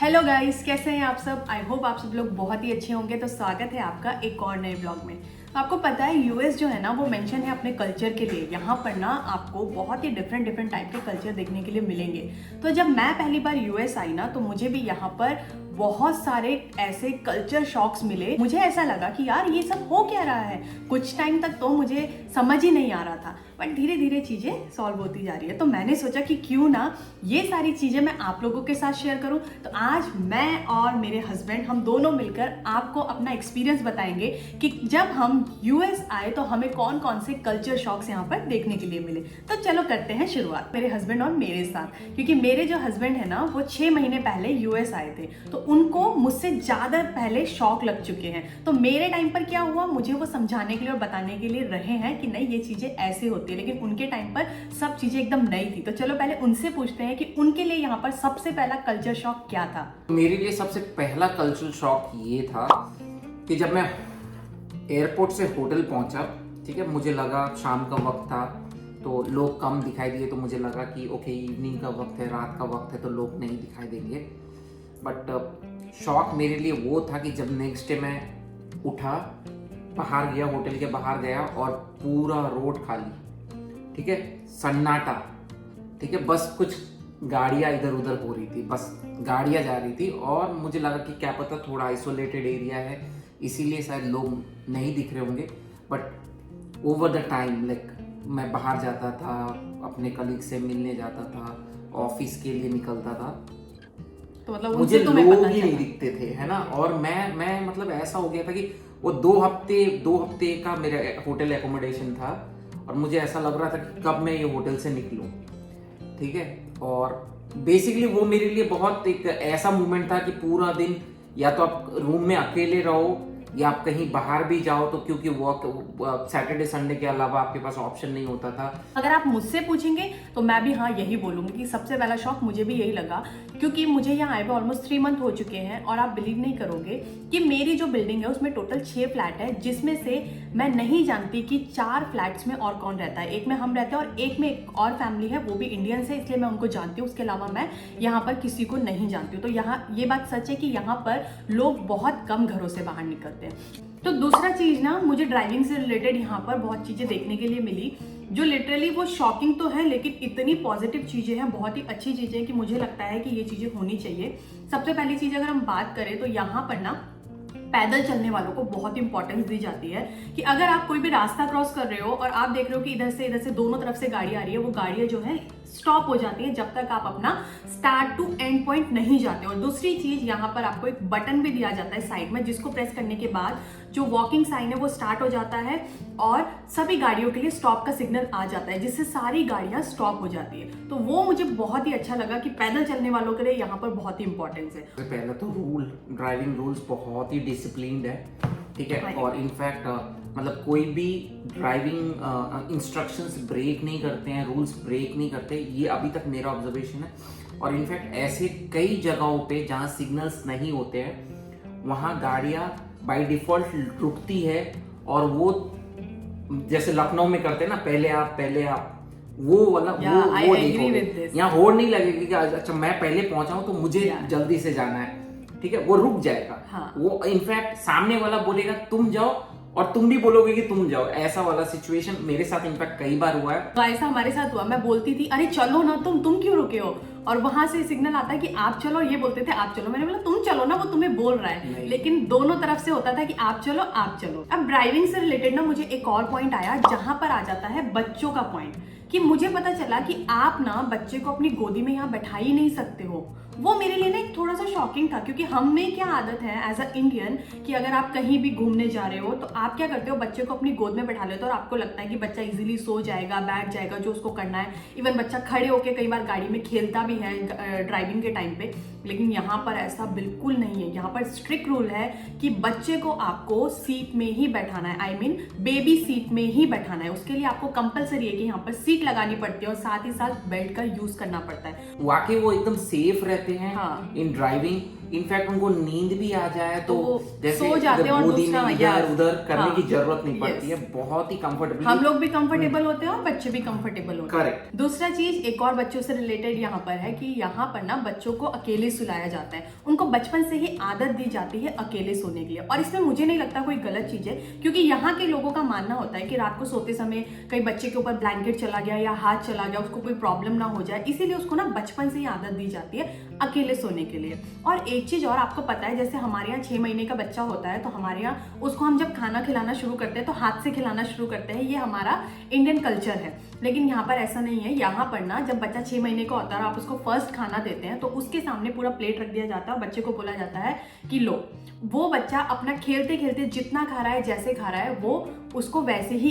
Hello guys, कैसे हैं आप सब। आई होप आप सब लोग बहुत ही अच्छे होंगे। तो स्वागत है आपका एक और नए ब्लॉग में। तो आपको पता है यूएस जो है ना वो मेंशन है अपने कल्चर के लिए। यहाँ पर ना आपको बहुत ही डिफरेंट टाइप के कल्चर देखने के लिए मिलेंगे। तो जब मैं पहली बार यूएस आई ना तो मुझे भी यहाँ पर बहुत सारे ऐसे कल्चर शॉक्स मिले। मुझे ऐसा लगा कि यार ये सब हो क्या रहा है। कुछ टाइम तक तो मुझे समझ ही नहीं आ रहा था, बट धीरे धीरे चीज़ें सॉल्व होती जा रही है। तो मैंने सोचा कि क्यों ना ये सारी चीज़ें मैं आप लोगों के साथ शेयर करूं। तो आज मैं और मेरे हस्बैंड हम दोनों मिलकर आपको अपना एक्सपीरियंस बताएंगे कि जब हम यूएस आए तो हमें कौन कौन से कल्चर शॉक्स यहाँ पर देखने के लिए मिले। तो चलो करते हैं शुरुआत मेरे हस्बैंड और मेरे साथ, क्योंकि मेरे जो हस्बैंड है ना वो 6 महीने पहले यूएस आए थे, तो उनको मुझसे ज़्यादा पहले शॉक लग चुके हैं। तो मेरे टाइम पर क्या हुआ, मुझे वो समझाने के लिए और बताने के लिए रहे हैं कि नहीं ये चीज़ें ऐसे होती है, लेकिन उनके टाइम पर सब चीज़ें एकदम नई थी। तो चलो पहले उनसे पूछते हैं कि उनके लिए यहाँ पर सबसे पहला कल्चर शॉक क्या था। मेरे लिए सबसे पहला कल्चरल शॉक ये था कि जब मैं एयरपोर्ट से होटल पहुंचा, ठीक है, मुझे लगा शाम का वक्त था तो लोग कम दिखाई दिए, तो मुझे लगा कि ओके इवनिंग का वक्त है, रात का वक्त है, तो लोग नहीं दिखाई देंगे। बट शॉक मेरे लिए वो था कि जब नेक्स्ट डे मैं उठा, बाहर गया, होटल के बाहर गया और पूरा रोड खाली, ठीक है, सन्नाटा, ठीक है, बस कुछ गाड़ियाँ इधर उधर हो रही थी, बस गाड़ियाँ जा रही थी। और मुझे लगा कि क्या पता थोड़ा आइसोलेटेड एरिया है इसीलिए शायद लोग नहीं दिख रहे होंगे। बट ओवर द टाइम मैं बाहर जाता था, अपने कलीग से मिलने जाता था, ऑफिस के लिए निकलता था, तो मतलब मुझे उनसे लोग तुम्हें पता ही नहीं चला। दिखते थे, है ना। और मैं मतलब ऐसा हो गया था कि वो 2 हफ्ते का मेरा होटल एकोमोडेशन था और मुझे ऐसा लग रहा था कि कब मैं ये होटल से निकलूं, ठीक है। और बेसिकली वो मेरे लिए बहुत एक ऐसा मोमेंट था कि पूरा दिन या तो आप रूम में अकेले रहो या आप कहीं बाहर भी जाओ, तो क्योंकि वर्क सैटरडे संडे के अलावा आपके पास ऑप्शन नहीं होता था। अगर आप मुझसे पूछेंगे तो मैं भी हाँ यही बोलूंगी कि सबसे पहला शौक मुझे भी यही लगा, क्योंकि मुझे यहाँ आए हुए ऑलमोस्ट 3 मंथ हो चुके हैं। और आप बिलीव नहीं करोगे कि मेरी जो बिल्डिंग है उसमें टोटल 6 फ्लैट है, जिसमें से मैं नहीं जानती कि 4 फ्लैट्स में और कौन रहता है। एक में हम रहते हैं और एक में एक और फैमिली है, वो भी इंडियंस है, इसलिए मैं उनको जानती हूँ। उसके अलावा मैं यहाँ पर किसी को नहीं जानती हूँ। तो यहाँ ये बात सच है कि यहाँ पर लोग बहुत कम घरों से बाहर निकलते हैं। तो दूसरा चीज ना, मुझे ड्राइविंग से रिलेटेड यहाँ पर बहुत चीजें देखने के लिए मिली, जो लिटरली वो शॉकिंग तो है लेकिन इतनी पॉजिटिव चीजें हैं, बहुत ही अच्छी चीजें हैं कि मुझे लगता है कि ये चीजें होनी चाहिए। सबसे पहली चीज अगर हम बात करें तो यहाँ पर ना पैदल चलने वालों को बहुत इंपॉर्टेंस दी जाती है। कि अगर आप कोई भी रास्ता क्रॉस कर रहे हो और आप देख रहे हो कि इधर से दोनों तरफ से गाड़ी आ रही है, वो गाड़ियां जो है स्टॉप हो जाती है जब तक आप अपना स्टार्ट टू एंड पॉइंट नहीं जाते। और दूसरी चीज, यहाँ पर आपको एक बटन भी दिया जाता है साइड में, जिसको प्रेस करने के बाद जो वॉकिंग साइन है वो स्टार्ट हो जाता है और सभी गाड़ियों के लिए स्टॉप का सिग्नल आ जाता है, जिससे सारी गाड़ियां स्टॉप हो जाती है। तो वो मुझे बहुत ही अच्छा लगा कि पैदल चलने वालों के लिए यहाँ पर बहुत ही इंपॉर्टेंस है। पहले तो ड्राइविंग रूल्स बहुत ही डिसिप्लिन्ड है, ठीक है। और इनफैक्ट मतलब कोई भी ड्राइविंग इंस्ट्रक्शंस ब्रेक नहीं करते हैं, रूल्स ब्रेक नहीं करते, ये अभी तक मेरा ऑब्जर्वेशन है। और इनफैक्ट ऐसे कई जगहों पे जहाँ सिग्नल्स नहीं होते हैं वहाँ गाड़ियाँ बाय डिफॉल्ट रुकती है और वो जैसे लखनऊ में करते हैं ना, पहले आप वो वाला वो देखोगे, यहाँ होड़ नहीं लगेगी कि अच्छा मैं पहले पहुंचा हूं तो मुझे जल्दी से जाना है, ठीक है, वो रुक जाएगा। हाँ। वो इनफैक्ट सामने वाला बोलेगा तुम जाओ और तुम भी बोलोगे कि तुम जाओ, ऐसा वाला सिचुएशन मेरे साथ इनफैक्ट कई बार हुआ है। तो ऐसा हमारे साथ हुआ, मैं बोलती थी अरे चलो ना तुम क्यों रुके हो, और वहां से सिग्नल आता है कि आप चलो, ये बोलते थे आप चलो, मैंने बोला तुम चलो ना, वो तुम्हें बोल रहा है। लेकिन दोनों तरफ से होता था कि आप चलो आप चलो। अब ड्राइविंग से रिलेटेड ना मुझे एक और पॉइंट आया जहां पर आ जाता है बच्चों का पॉइंट, कि मुझे पता चला कि आप ना बच्चे को अपनी गोदी में यहाँ बैठा ही नहीं सकते हो। वो मेरे लिए ना एक थोड़ा सा शॉकिंग था, क्योंकि हम में क्या आदत है एज अ इंडियन कि अगर आप कहीं भी घूमने जा रहे हो तो आप क्या करते हो, बच्चे को अपनी गोद में बैठा लेते हो और आपको लगता है कि बच्चा इजीली सो जाएगा, बैठ जाएगा, जो उसको करना है। इवन बच्चा खड़े होकर कई बार गाड़ी में खेलता भी है ड्राइविंग के टाइम पे। लेकिन यहाँ पर ऐसा बिल्कुल नहीं है। यहाँ पर स्ट्रिक्ट रूल है कि बच्चे को आपको सीट में ही बैठाना है, आई मीन बेबी सीट में ही बैठाना है। उसके लिए आपको कंपलसरी है कि यहाँ पर सीट लगानी पड़ती है और साथ ही साथ बेल्ट का यूज करना पड़ता है। वाकई वो एकदम सेफ रहते हैं हाँ। इन ड्राइविंग। इनफैक्ट उनको नींद भी आ जाए तो वो जैसे सो जाते हैं और गोदी में दूसरा इधर उधर करने हाँ, की जरूरत नहीं पड़ती yes. है, बहुत ही कंफर्टेबल। हम लोग भी कंफर्टेबल होते हैं और बच्चे भी कंफर्टेबल होते हैं। करेक्ट। दूसरा चीज एक और बच्चों से रिलेटेड यहाँ पर है कि यहाँ पर ना बच्चों को अकेले सुलाया जाता है, उनको बचपन से ही आदत दी जाती है अकेले सोने के लिए, और इसमें मुझे नहीं लगता कोई गलत चीज है, क्योंकि यहाँ के लोगों का मानना होता है कि रात को सोते समय कई बच्चे के ऊपर ब्लैंकेट चला गया या हाथ चला गया, उसको कोई प्रॉब्लम ना हो जाए, इसीलिए उसको ना बचपन से ही आदत दी जाती है अकेले सोने के लिए। और एक चीज और आपको पता है, जैसे हमारे यहाँ 6 महीने का बच्चा होता है तो हमारे यहाँ उसको हम जब खाना खिलाना शुरू करते हैं तो हाथ से खिलाना शुरू करते हैं, ये हमारा इंडियन कल्चर है। लेकिन यहाँ पर ऐसा नहीं है, यहाँ पर ना जब बच्चा 6 महीने का होता है और आप उसको फर्स्ट खाना देते हैं तो उसके सामने पूरा प्लेट रख दिया जाता है और बच्चे को बोला जाता है कि लो। वो बच्चा अपना खेलते खेलते जितना खा रहा है, जैसे खा रहा है, वो उसको वैसे ही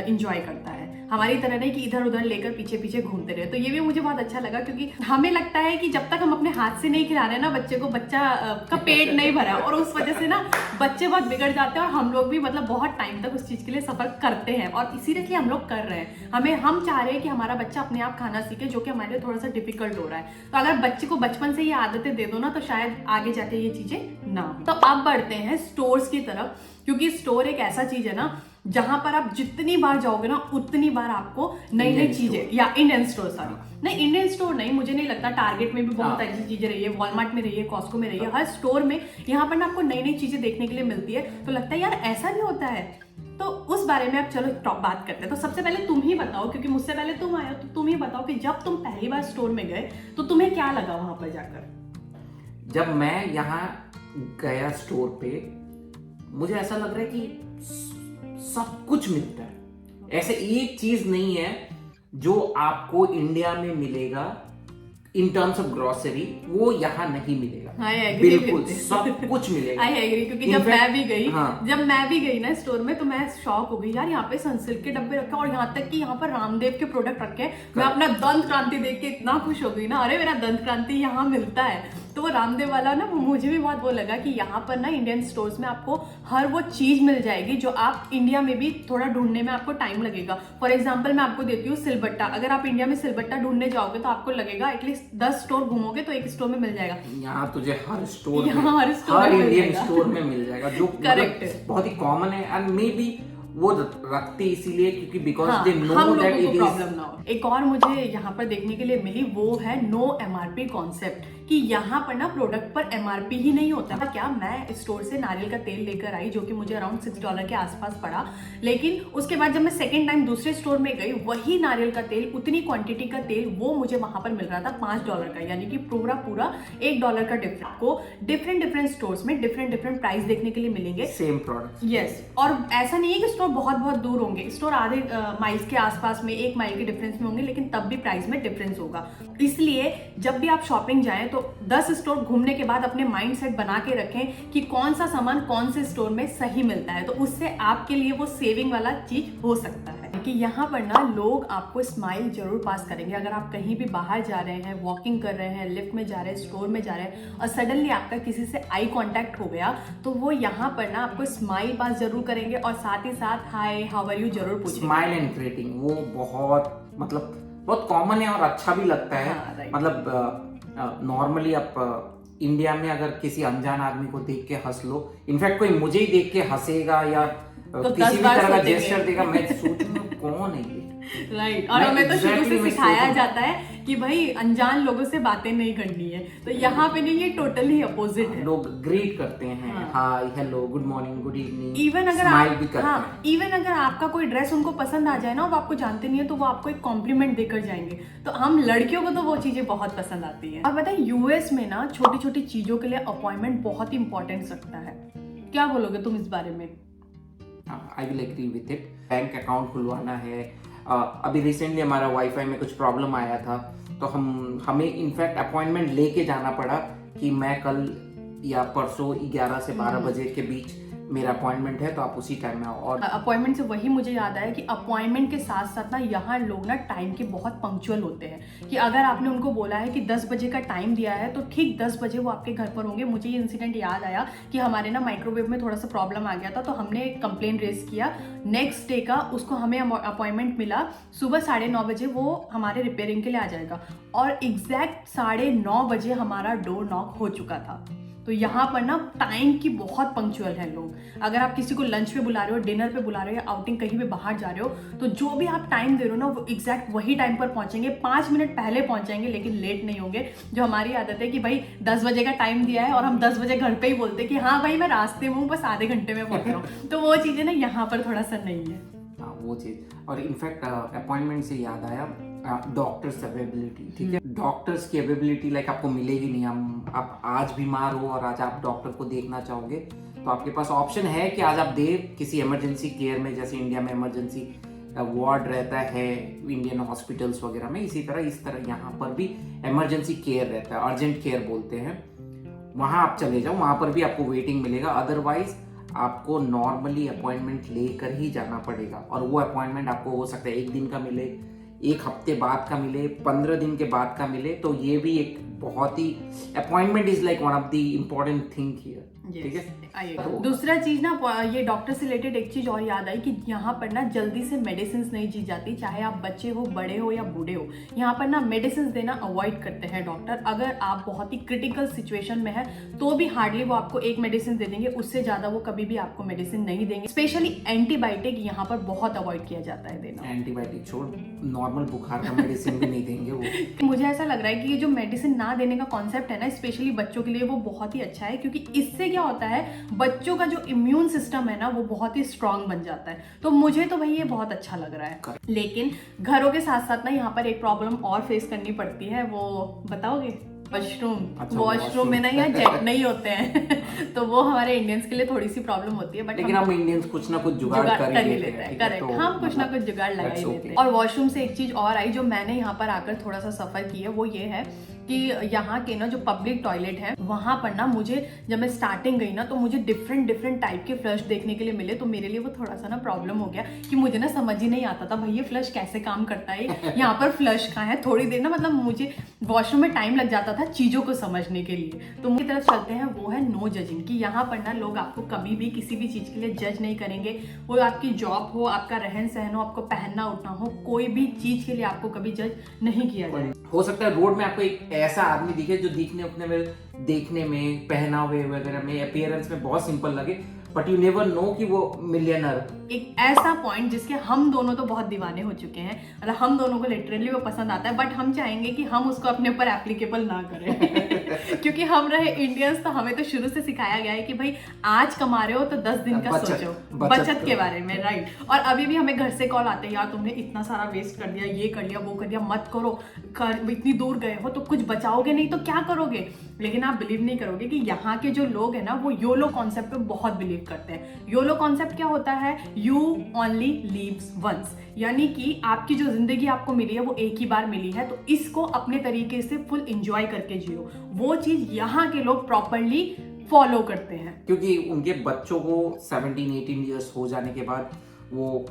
इंजॉय करता है, हमारी तरह नहीं कि इधर उधर लेकर पीछे पीछे घूमते रहे। तो ये भी मुझे बहुत अच्छा लगा, क्योंकि हमें लगता है कि जब तक हम अपने हाथ से नहीं खिला रहे ना बच्चे को, बच्चा का पेट नहीं भरा, और उस वजह से ना बच्चे बहुत बिगड़ जाते हैं और हम लोग भी मतलब बहुत टाइम तक उस चीज के लिए सफर करते हैं, और सीरियसली हम लोग कर रहे हैं। हम चाह रहे हैं कि हमारा बच्चा अपने आप खाना सीखे, जो कि हमारे लिए थोड़ा सा डिफिकल्ट हो रहा है। तो अगर बच्चे को बचपन से ये आदतें दे दो ना तो शायद आगे जाके ये चीजें ना हो। तो अब बढ़ते हैं स्टोर्स की तरफ, क्योंकि स्टोर एक ऐसा चीज है ना जहां पर आप जितनी बार जाओगे ना उतनी बार आपको नई नई चीजें, या इंडियन स्टोर, सॉरी नहीं इंडियन स्टोर नहीं, मुझे नहीं लगता, टारगेट में भी बहुत ऐसी चीजें रही है, वॉलमार्ट में रही है, कॉस्को में रही है, हर स्टोर में यहाँ पर ना आपको नई नई चीजें देखने के लिए मिलती है। तो लगता है यार ऐसा भी होता है, तो उस बारे में अब चलो बात करते हैं। तो सबसे पहले तुम ही बताओ, क्योंकि मुझसे पहले तुम आए हो, तो तुम ही बताओ कि जब तुम पहली बार स्टोर में गए तो तुम्हें क्या लगा वहां पर जाकर? जब मैं यहाँ गया स्टोर पे, मुझे ऐसा लग रहा है कि सब कुछ मिलता है, ऐसे एक चीज नहीं है जो आपको इंडिया में मिलेगा इन टर्म्स ऑफ ग्रोसरी, वो यहाँ नहीं मिलेगा। बिल्कुल सब कुछ मिलेगा। आई एग्री, क्योंकि जब मैं भी गई ना स्टोर में तो मैं शॉक हो गई यार, यहाँ पे सनसिल्क के डब्बे रखे और यहाँ तक कि यहाँ पर रामदेव के प्रोडक्ट रखे। मैं अपना दंत क्रांति देख के इतना खुश हो गई ना, अरे मेरा दंत क्रांति यहाँ मिलता है। तो वो रामदेव वाला ना मुझे भी बहुत वो लगा कि यहाँ पर ना इंडियन स्टोर्स में आपको हर वो चीज मिल जाएगी जो आप इंडिया में भी थोड़ा ढूंढने में आपको टाइम लगेगा। फॉर एग्जाम्पल मैं आपको देती हूँ सिलबट्टा, अगर आप इंडिया में सिलबट्टा ढूंढने जाओगे तो आपको लगेगा एटलीस्ट 10 स्टोर घूमोगे तो एक स्टोर में मिल जाएगा। यहाँ तुझे हर स्टोर हर इंडियन स्टोर में मिल जाएगा, जो करेक्ट बहुत ही कॉमन है। एंड मे बी वो रखते इसीलिए क्योंकि because they know that it is problem ना हो। एक और मुझे यहाँ पर देखने के लिए मिली, वो है नो एमआरपी कॉन्सेप्ट, कि यहाँ पर ना प्रोडक्ट पर एमआरपी ही नहीं होता है। क्या मैं स्टोर से नारियल का तेल लेकर आई जो कि मुझे अराउंड $6 के आसपास पड़ा, लेकिन उसके बाद जब मैं सेकेंड टाइम दूसरे स्टोर में गई, वही नारियल का तेल, उतनी क्वांटिटी का तेल, वो मुझे वहां पर मिल रहा था $5 का, यानी कि पूरा $1 का डिफरेंस। आपको डिफरेंट स्टोर्स में डिफरेंट प्राइस देखने के लिए मिलेंगे, सेम प्रोडक्ट। यस, और ऐसा नहीं है कि स्टोर बहुत दूर होंगे, स्टोर आधे माइल्स के आसपास में, 1 माइल के डिफरेंस में होंगे, लेकिन तब भी प्राइस में डिफरेंस होगा। इसलिए जब भी आप शॉपिंग जाएं तो 10 स्टोर घूमने के बाद अपने माइंड सेट बना के रखें कि कौन सा सामान कौन से स्टोर में सही मिलता है, तो उससे आपके लिए वो सेविंग वाला चीज हो सकता है। कि यहाँ पर ना लोग आपको स्माइल जरूर पास करेंगे। अगर आप कहीं भी बाहर जा रहे हैं, वॉकिंग कर रहे हैं, लिफ्ट में जा रहे हैं, स्टोर में जा रहे हैं और सडनली आपका किसी से आई कांटेक्ट हो गया, तो वो यहाँ पर ना आपको स्माइल पास जरूर करेंगे और साथ ही साथ हाय हाउ आर यू जरूर पूछेंगे। स्माइल एंड ग्रीटिंग वो बहुत कॉमन है और अच्छा भी लगता है। हाँ, मतलब नॉर्मली आप इंडिया में अगर किसी अनजान आदमी को देख के हंस लो, इनफैक्ट कोई मुझे ही देख के हंसेगा या तो किसी भी तरह का जेस्चर देगा, मैं सोचूंगा कौन है ये, राइट। और हमें तो शुरू से सिखाया जाता है कि भाई अनजान लोगों से बातें नहीं करनी है, तो यहाँ पे नहीं, ये टोटली अपोजिट है। लोग ग्रीट करते हैं, hi hello good morning good evening, even अगर स्माइल भी करते हैं। इवन अगर आपका कोई ड्रेस उनको पसंद आ जाए ना, वो आपको जानते नहीं है, तो वो आपको एक कॉम्प्लीमेंट देकर जाएंगे। तो हम लड़कियों को तो वो चीजें बहुत पसंद आती है। और बताए यूएस में ना छोटी छोटी चीजों के लिए अपॉइंटमेंट बहुत इंपॉर्टेंट रखता है। क्या बोलोगे तुम इस बारे में? I will agree with it. Bank account खुलवाना है, अभी रिसेंटली हमारा वाईफाई में कुछ प्रॉब्लम आया था, तो हमें इनफैक्ट अपॉइंटमेंट लेके जाना पड़ा कि मैं कल या परसों 11 से 12 बजे के बीच मेरा अपॉइंटमेंट है तो आप उसी टाइम में आओ। और अपॉइंटमेंट से वही मुझे याद आया कि अपॉइंटमेंट के साथ साथ ना यहाँ लोग ना टाइम के बहुत पंक्चुअल होते हैं कि अगर आपने उनको बोला है कि 10 बजे का टाइम दिया है तो ठीक 10 बजे वो आपके घर पर होंगे। मुझे ये इंसिडेंट याद आया कि हमारे ना माइक्रोवेव में थोड़ा सा प्रॉब्लम आ गया था, तो हमने एक कंप्लेन रेज किया। नेक्स्ट डे का उसको हमें अपॉइंटमेंट मिला, सुबह 9:30 बजे वो हमारे रिपेयरिंग के लिए आ जाएगा, और एग्जैक्ट 9:30 बजे हमारा डोर नॉक हो चुका था। तो यहाँ पर ना टाइम की बहुत पंक्चुअल है लोग। अगर आप किसी को लंच पे बुला रहे हो, डिनर पे बुला रहे हो या आउटिंग कहीं पे बाहर जा रहे हो, तो जो भी आप टाइम दे रहे हो ना वो एग्जैक्ट वही टाइम पर पहुंचेंगे। 5 मिनट पहले पहुंचेंगे लेकिन लेट नहीं होंगे। जो हमारी आदत है कि भाई 10 बजे का टाइम दिया है और हम 10 बजे घर पे ही बोलते हैं कि हाँ भाई मैं रास्ते में हूँ, बस आधे घंटे में पहुंच रहा हूँ। तो वो चीज़ें ना यहाँ पर थोड़ा सा नहीं है। हाँ वो चीज़। और इनफैक्ट अपॉइंटमेंट से याद आया, डॉक्टर्स अवेबिलिटी, ठीक है, डॉक्टर्स की अवेबिलिटी लाइक आपको मिलेगी नहीं। आप आज बीमार हो और आज आप डॉक्टर को देखना चाहोगे तो आपके पास ऑप्शन है कि आज आप दे किसी इमरजेंसी केयर में, जैसे इंडिया में इमरजेंसी वार्ड रहता है इंडियन हॉस्पिटल्स वगैरह में, इसी तरह इस तरह यहाँ पर भी इमरजेंसी केयर रहता है, अर्जेंट केयर बोलते हैं। वहाँ आप चले जाओ, वहाँ पर भी आपको वेटिंग मिलेगा। अदरवाइज आपको नॉर्मली अपॉइंटमेंट लेकर ही जाना पड़ेगा, और वो अपॉइंटमेंट आपको हो सकता है 1 दिन का मिले, 1 हफ्ते बाद का मिले, 15 दिन के बाद का मिले। तो ये भी एक बहुत ही, appointment is like one of the important thing here, ठीक है। दूसरा चीज ना, ये डॉक्टर से रिलेटेड एक चीज और याद आई कि यहाँ पर ना जल्दी से मेडिसिन नहीं दी जाती, चाहे आप बच्चे हो, बड़े हो या बूढ़े हो। यहाँ पर ना मेडिसिन देना अवॉइड करते हैं डॉक्टर। अगर आप बहुत ही क्रिटिकल सिचुएशन में है तो भी हार्डली वो आपको एक मेडिसिन दे देंगे, उससे ज्यादा वो कभी भी आपको मेडिसिन नहीं देंगे। स्पेशली एंटीबायोटिक यहाँ पर बहुत अवॉइड किया जाता है देना। एंटीबायोटिक छोड़, नॉर्मल बुखार का मेडिसिन भी नहीं देंगे वो। मुझे ऐसा लग रहा है कि ये जो मेडिसिन ना देने का कॉन्सेप्ट है ना, स्पेशली बच्चों के लिए, वो बहुत ही अच्छा है, क्योंकि इससे क्या होता है, बच्चों का जो इम्यून सिस्टम है ना वो बहुत ही स्ट्रांग बन जाता है। तो मुझे तो भाई ये बहुत अच्छा लग रहा है। लेकिन घरों के साथ साथ ना यहाँ पर एक प्रॉब्लम और फेस करनी पड़ती है, वो बताओगे? वॉशरूम। अच्छा, वॉशरूम में ना यहाँ जेट नहीं होते हैं तो वो हमारे इंडियंस के लिए थोड़ी सी प्रॉब्लम होती है। बट लेकिन हम इंडियंस कुछ ना कुछ जुगाड़ कर ही लेते हैं। करेक्ट, हम कुछ ना कुछ जुगाड़ लगा ही लेते हैं। और वॉशरूम से एक चीज और आई जो मैंने यहाँ पर आकर थोड़ा सा सफर की है, वो ये है कि यहाँ के ना जो पब्लिक टॉयलेट है वहां पर ना, मुझे जब मैं स्टार्टिंग गई ना तो मुझे डिफरेंट टाइप के फ्लश देखने के लिए मिले। तो मेरे लिए वो थोड़ा सा ना प्रॉब्लम हो गया कि मुझे ना समझ ही नहीं आता था भाई ये फ्लश कैसे काम करता है, यहाँ पर फ्लश कहाँ है। थोड़ी देर ना मतलब मुझे वॉशरूम में टाइम लग जाता था चीजों को समझने के लिए। तो उनकी तरफ चलते हैं, वो है नो जजिंग, कि यहाँ पर ना लोग आपको कभी भी किसी भी चीज के लिए जज नहीं करेंगे। वो आपकी जॉब हो, आपका रहन सहन हो, आपको पहनना उठना हो, कोई भी चीज के लिए आपको कभी जज नहीं किया जाए। हो सकता है रोड में आपको एक ऐसा आदमी दिखे जो देखने में पहनावे वगैरह में, अपीयरेंस में बहुत सिंपल लगे, बट यू नेवर नो कि वो मिलियनर। एक ऐसा पॉइंट जिसके हम दोनों तो बहुत दीवाने हो चुके हैं, मतलब हम दोनों को लिटरली वो पसंद आता है, बट हम चाहेंगे कि हम उसको अपने ऊपर एप्लीकेबल ना करें क्योंकि हम रहे इंडियंस, तो हमें तो शुरू से सिखाया गया है कि भाई आज कमा रहे हो तो 10 दिन का सोचो बचत के बारे में, राइट। और अभी भी हमें घर से कॉल आते हैं, यार तुमने इतना सारा वेस्ट कर दिया, ये कर लिया, वो कर दिया, मत करो, इतनी दूर गए हो तो कुछ बचाओगे नहीं तो क्या करोगे। लेकिन आप बिलीव नहीं करोगे कि यहाँ के जो लोग हैं ना वो योलो कॉन्सेप्ट पे बहुत बिलीव करते हैं। योलो कॉन्सेप्ट क्या होता है? यू ओनली लिव्स वंस, यानी कि आपकी जो जिंदगी आपको मिली है वो एक ही बार मिली है, तो इसको अपने तरीके से फुल एंजॉय करके जियो। वो चीज यहाँ के लोग प्रॉपरली फॉलो करते हैं, क्योंकि उनके बच्चों को 17-18 ईयर्स हो जाने के बाद वो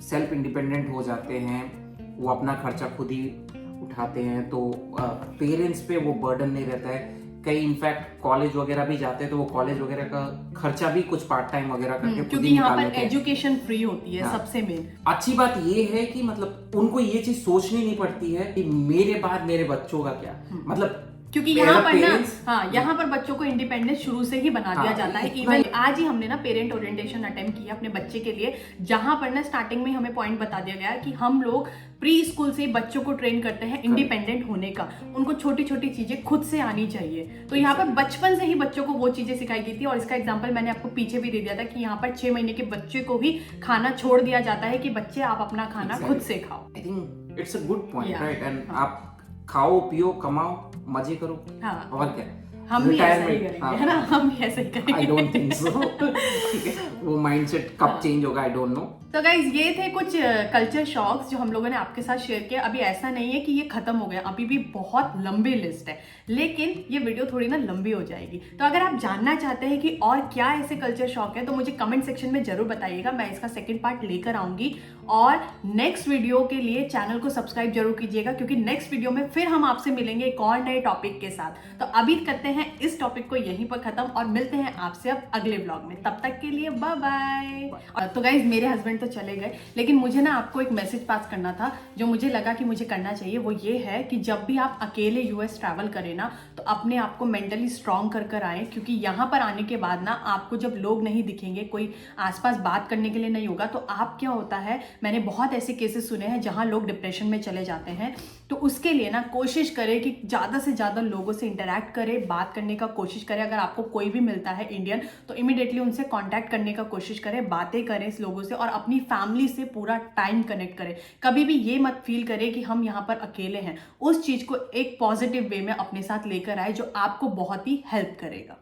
सेल्फ इंडिपेंडेंट हो जाते हैं, वो अपना खर्चा खुद ही उठाते हैं, तो पेरेंट्स पे वो बर्डन नहीं रहता है। कई इनफैक्ट कॉलेज वगैरह भी जाते हैं तो वो कॉलेज वगैरह का खर्चा भी कुछ पार्ट टाइम वगैरह करके क्योंकि यहाँ पर एजुकेशन फ्री होती है। हाँ। सबसे मेन अच्छी बात ये है कि मतलब उनको ये चीज सोचनी नहीं पड़ती है कि मेरे बाद मेरे बच्चों का क्या, मतलब क्योंकि यहाँ पर ना, हाँ, यहाँ पर बच्चों को इंडिपेंडेंस शुरू से ही बना दिया जाता है। इवन आज ही हमने ना पेरेंट ओरिएंटेशन अटेम्प्ट किया अपने बच्चे के लिए, जहां पर ना स्टार्टिंग में हमें पॉइंट बता दिया गया कि हम लोग प्री स्कूल से ही बच्चों को ट्रेन करते हैं इंडिपेंडेंट होने का, उनको छोटी छोटी चीजें खुद से आनी चाहिए। तो यहाँ पर बचपन से ही बच्चों को वो चीजें सिखाई गई थी। और इसका एग्जाम्पल मैंने आपको पीछे भी दे दिया था कि यहाँ पर 6 महीने के बच्चे को ही खाना छोड़ दिया जाता है कि बच्चे आप अपना खाना खुद से खाओ। I think it's a good point, right. And आप खाओ, पियो, कमाओ, मजे करो। हाँ। और क्या, हम भी ऐसा ही करेंगे, है ना? हम भी ऐसा ही करेंगे। I don't think so. ठीक है, वो माइंडसेट कब चेंज होगा आई डोंट नो। तो गाइज ये थे कुछ कल्चर शॉक्स जो हम लोगों ने आपके साथ शेयर किया। अभी ऐसा नहीं है कि ये खत्म हो गया, अभी भी बहुत लंबी लिस्ट है। लेकिन ये वीडियो थोड़ी ना लंबी हो जाएगी। तो अगर आप जानना चाहते हैं कि और क्या ऐसे कल्चर शॉक है तो मुझे कमेंट सेक्शन में जरूर बताइएगा, मैं इसका सेकंड पार्ट लेकर आऊंगी। और नेक्स्ट वीडियो के लिए चैनल को सब्सक्राइब जरूर कीजिएगा, क्योंकि नेक्स्ट वीडियो में फिर हम आपसे मिलेंगे एक और नए टॉपिक के साथ। तो अभी करते हैं इस टॉपिक को यहीं पर खत्म और मिलते हैं आपसे अब अगले व्लॉग में। तब तक के लिए बाय बाय। तो गाइज मेरे हस्बैंड तो चले गए, लेकिन मुझे ना आपको एक मैसेज पास करना था जो मुझे लगा कि मुझे करना चाहिए। वो ये है कि जब भी आप अकेले यूएस ट्रैवल करें ना तो अपने आप को मेंटली स्ट्रांग कर आए, क्योंकि यहाँ पर आने के बाद ना आपको जब लोग नहीं दिखेंगे, कोई आसपास बात करने के लिए नहीं होगा, तो आप क्या होता है, मैंने बहुत ऐसे केसेस सुने हैं जहाँ लोग डिप्रेशन में चले जाते हैं। तो उसके लिए ना कोशिश करें कि ज़्यादा से ज़्यादा लोगों से इंटरेक्ट करें, बात करने का कोशिश करें। अगर आपको कोई भी मिलता है इंडियन तो इमीडिएटली उनसे कांटेक्ट करने का कोशिश करें, बातें करें इस लोगों से और अपनी फैमिली से पूरा टाइम कनेक्ट करें। कभी भी ये मत फील करें कि हम यहाँ पर अकेले हैं। उस चीज़ को एक पॉजिटिव वे में अपने साथ लेकर आए जो आपको बहुत ही हेल्प करेगा।